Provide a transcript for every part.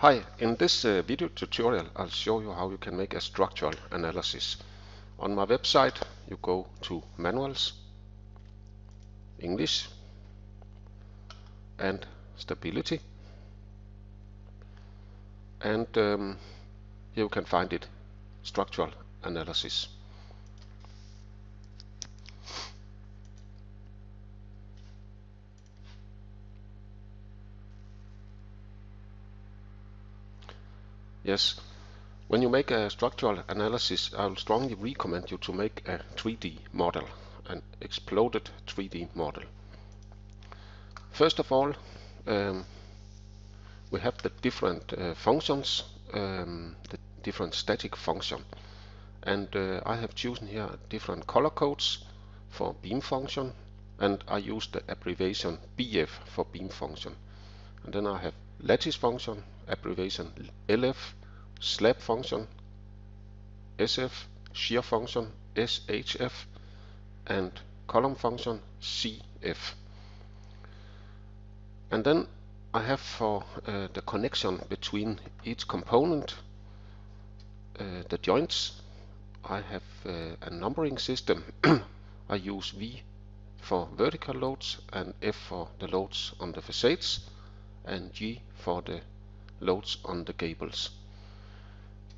Hi, in this video tutorial I'll show you how you can make a structural analysis. On my website you go to Manuals, English and Stability, and here you can find it, Structural Analysis. Yes, when you make a structural analysis, I will strongly recommend you to make a 3D model, an exploded 3D model. First of all, we have the different functions, the different static function, and I have chosen here different color codes for beam function, and I use the abbreviation BF for beam function. And then I have lattice function, abbreviation LF, slab function SF, shear function SHF, and column function CF. And then I have for the connection between each component, the joints, I have a numbering system. I use V for vertical loads and F for the loads on the facades, and G for the loads on the gables.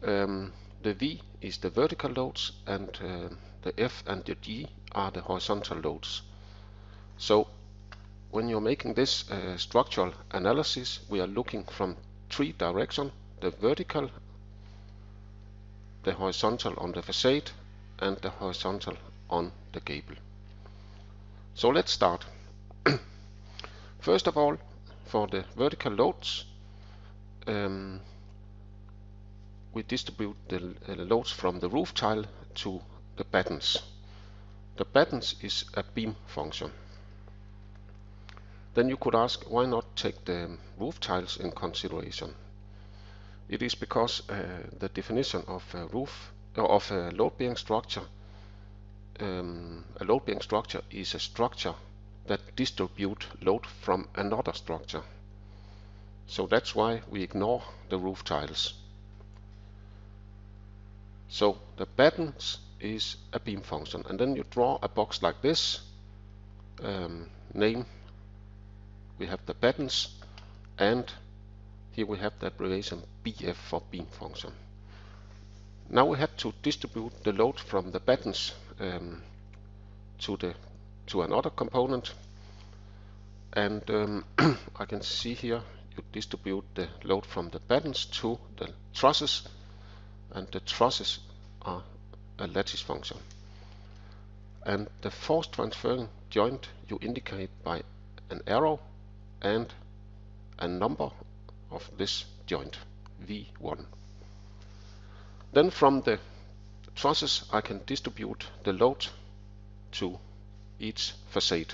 The V is the vertical loads, and the F and the G are the horizontal loads. So when you're making this structural analysis, we are looking from three directions: the vertical, the horizontal on the facade, and the horizontal on the gable. So let's start. First of all, for the vertical loads, we distribute the loads from the roof tile to the battens. The battens is a beam function. Then you could ask, why not take the roof tiles in consideration? It is because the definition of a roof of a load-bearing structure, a load-bearing structure is a structure that distribute load from another structure. So that's why we ignore the roof tiles. So the battens is a beam function, and then you draw a box like this. Name, we have the battens, and here we have the abbreviation BF for beam function. Now we have to distribute the load from the battens to another component, and I can see here you distribute the load from the battens to the trusses, and the trusses are a lattice function. And the force transferring joint you indicate by an arrow and a number of this joint, V1. Then from the trusses I can distribute the load to each facade.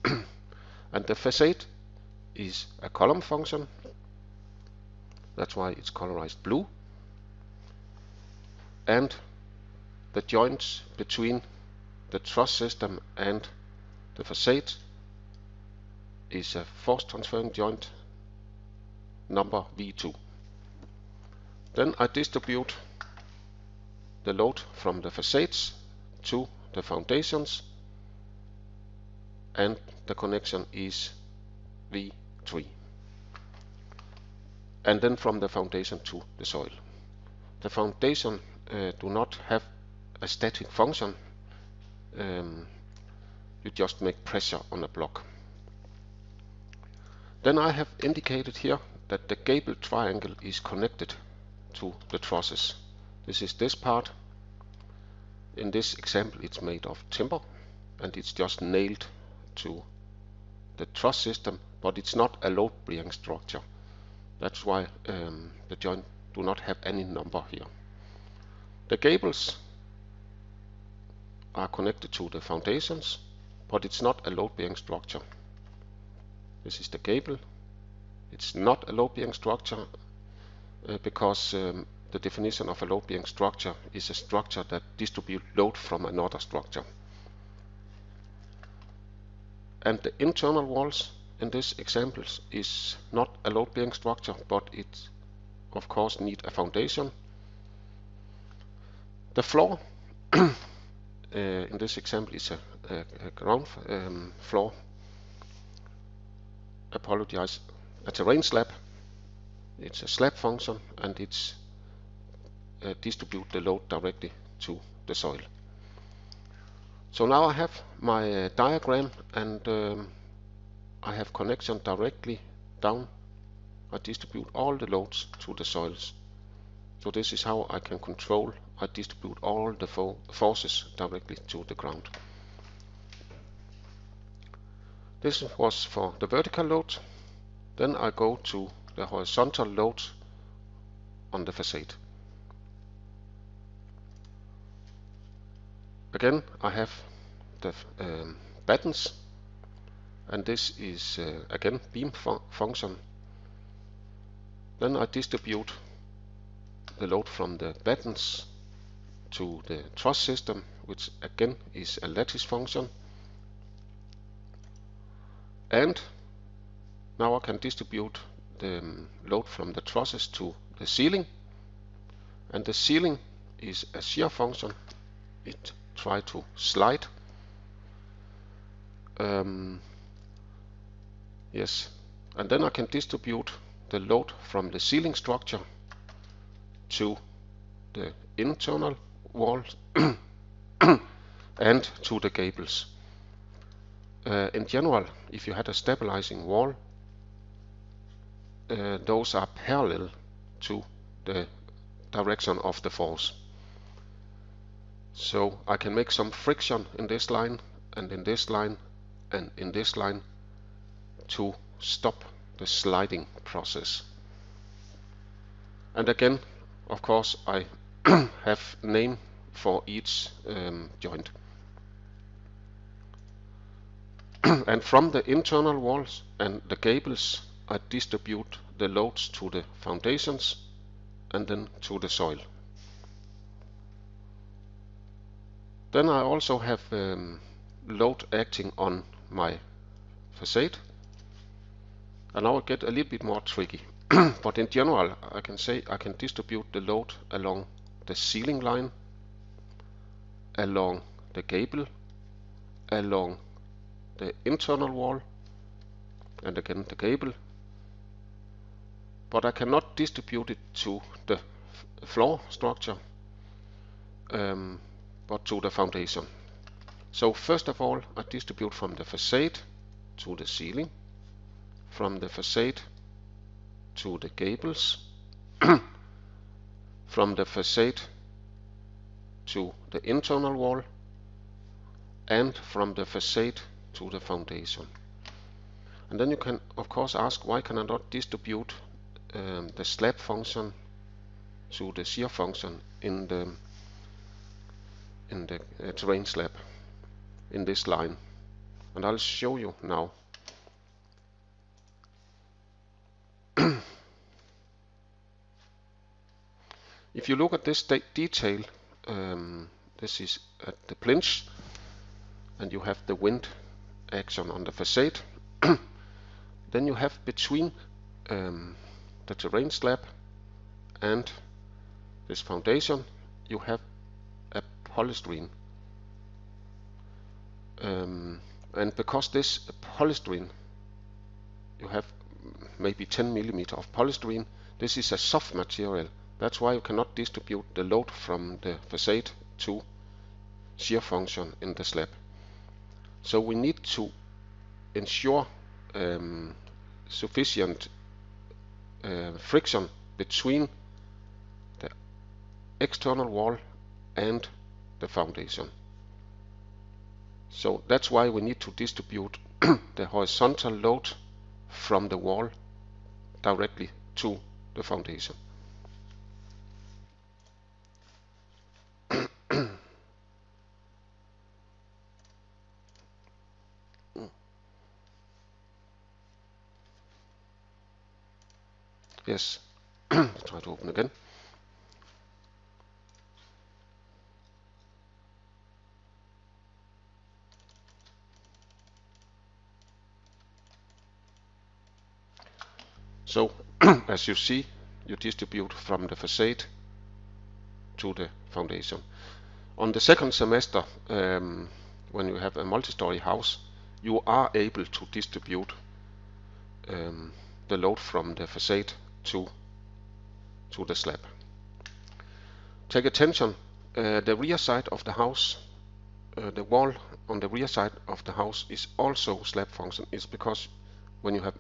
And the facade is a column function, that's why it's colorized blue, and the joints between the truss system and the facade is a force transferring joint number V2. Then I distribute the load from the facades to the foundations, and the connection is V3. And then from the foundation to the soil. The foundation do not have a static function. You just make pressure on a block. Then I have indicated here that the gable triangle is connected to the trusses. This is this part. In this example it's made of timber, and it's just nailed to the truss system, but it's not a load-bearing structure. That's why the joint do not have any number here. The gables are connected to the foundations, but it's not a load-bearing structure. This is the gable. It's not a load-bearing structure because the definition of a load-bearing structure is a structure that distributes load from another structure. And the internal walls in this example is not a load-bearing structure, but it of course need a foundation. The floor in this example is a ground floor. Apologize, a terrain slab. It's a slab function, and it's distribute the load directly to the soil. So now I have my diagram, and I have connection directly down. I distribute all the loads to the soils. So this is how I can control. I distribute all the forces directly to the ground. This was for the vertical load. Then I go to the horizontal load on the facade. Again, I have the battens, and this is again beam function. Then I distribute the load from the battens to the truss system, which again is a lattice function. And now I can distribute the load from the trusses to the ceiling, and the ceiling is a shear function. It try to slide. Yes, and then I can distribute the load from the ceiling structure to the internal walls and to the gables. In general, if you had a stabilizing wall, those are parallel to the direction of the force. So I can make some friction in this line, and in this line, and in this line to stop the sliding process. And again, of course, I have name for each joint. And from the internal walls and the gables, I distribute the loads to the foundations and then to the soil. Then I also have load acting on my facade, and now it get a little bit more tricky. But in general, I can say I can distribute the load along the ceiling line, along the gable, along the internal wall, and again the gable. But I cannot distribute it to the floor structure, but to the foundation. So first of all, I distribute from the facade to the ceiling, from the facade to the gables, from the facade to the internal wall, and from the facade to the foundation. And then you can of course ask, why can I not distribute the slab function to the shear function in the terrain slab in this line? And I'll show you now. If you look at this detail, this is at the plinth, and you have the wind action on the facade. Then you have between the terrain slab and this foundation, you have a polystyrene. And because this polystyrene, you have maybe 10 millimeter of polystyrene, this is a soft material. That's why you cannot distribute the load from the facade to shear function in the slab. So we need to ensure sufficient friction between the external wall and the foundation. So that's why we need to distribute the horizontal load from the wall directly to the foundation. Yes, try to open again. So as you see, you distribute from the facade to the foundation. On the second semester, when you have a multi-story house, you are able to distribute the load from the facade to the slab. Take attention, the rear side of the house, the wall on the rear side of the house is also slab function. It's because when you have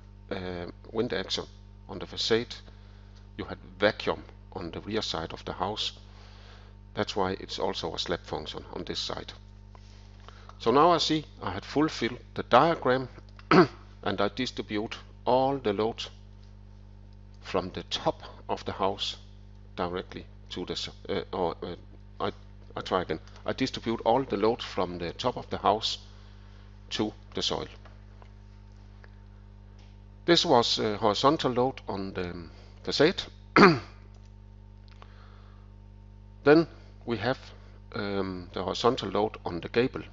wind action on the facade, you had vacuum on the rear side of the house. That's why it's also a slab function on this side. So now I see I had fulfilled the diagram and I distribute all the load from the top of the house directly to the I try again. I distribute all the load from the top of the house to the soil. This was horizontal load on the facade. Then we have the horizontal load on the gable.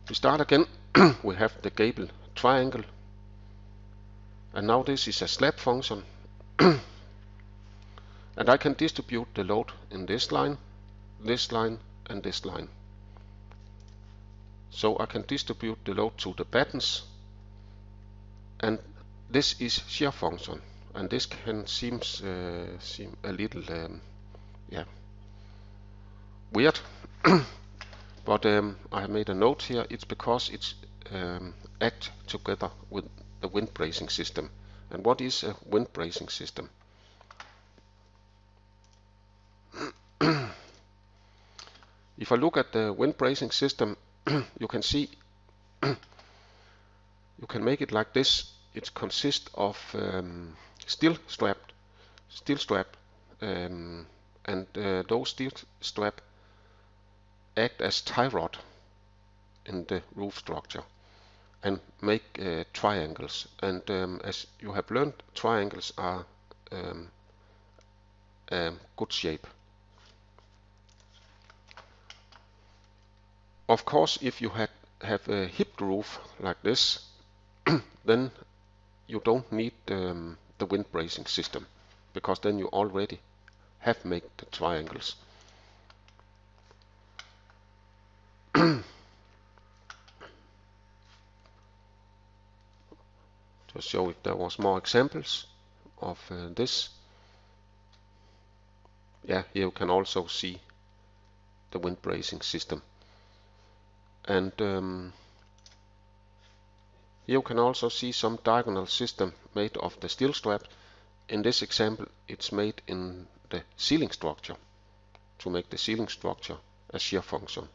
We start again. We have the gable triangle, and now this is a slab function. And I can distribute the load in this line, and this line. So I can distribute the load to the battens, and this is shear function, and this can seem a little weird, but I have made a note here. It's because it's act together with the wind bracing system. And what is a wind bracing system? If I look at the wind bracing system, you can see you can make it like this. It consists of steel strap, and those steel strap act as tie rod in the roof structure and make triangles. And as you have learned, triangles are good shape. Of course, if you have a hipped roof like this, then you don't need the wind bracing system, because then you already have made the triangles. To show if there was more examples of this. Yeah, here you can also see the wind bracing system. And here you can also see some diagonal system made of the steel strap. In this example, it's made in the ceiling structure, to make the ceiling structure a shear function.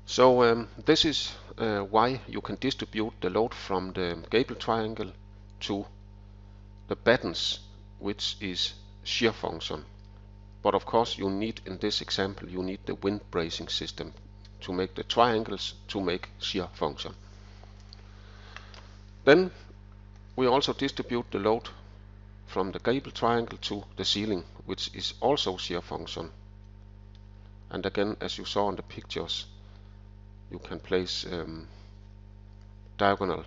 So this is why you can distribute the load from the gable triangle to the battens, which is shear function. But of course you need, in this example, you need the wind bracing system to make the triangles to make shear function. Then we also distribute the load from the gable triangle to the ceiling, which is also shear function. And again, as you saw in the pictures, you can place diagonal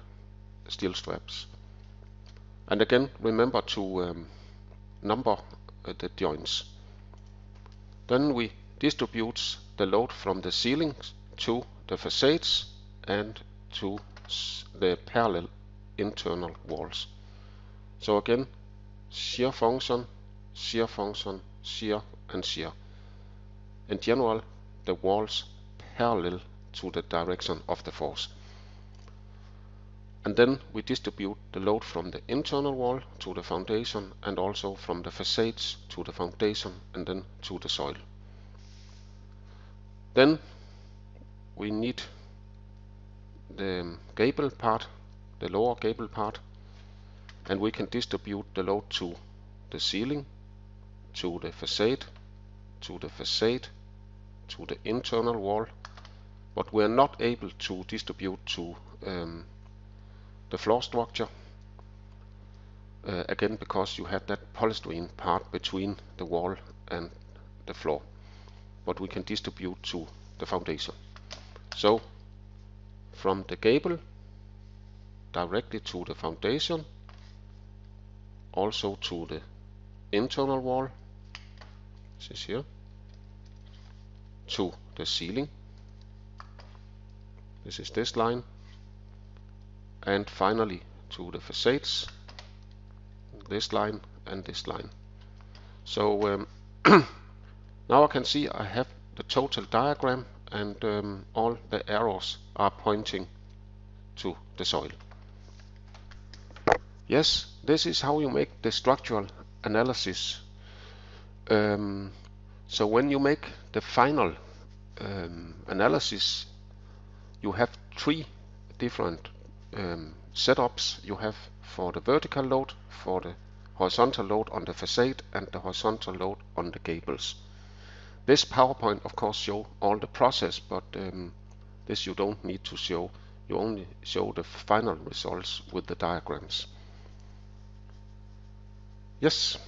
steel straps. And again, remember to number the joints. Then we distribute the load from the ceilings to the facades and to the parallel internal walls. So again, shear function, shear function, shear and shear. In general, the walls parallel to the direction of the force. And then we distribute the load from the internal wall to the foundation, and also from the facades to the foundation, and then to the soil. Then we need the gable part, the lower gable part, and we can distribute the load to the ceiling, to the facade, to the facade, to the internal wall, but we're not able to distribute to the floor structure, again because you had that polystyrene part between the wall and the floor, but we can distribute to the foundation. So from the gable directly to the foundation, also to the internal wall, this is here, to the ceiling, this is this line, and finally to the facades, this line and this line. So now I can see I have the total diagram, and all the arrows are pointing to the soil. Yes, this is how you make the structural analysis. So when you make the final analysis, you have three different setups. You have for the vertical load, for the horizontal load on the facade, and the horizontal load on the gables. This PowerPoint of course show all the process, but this you don't need to show. You only show the final results with the diagrams. Yes.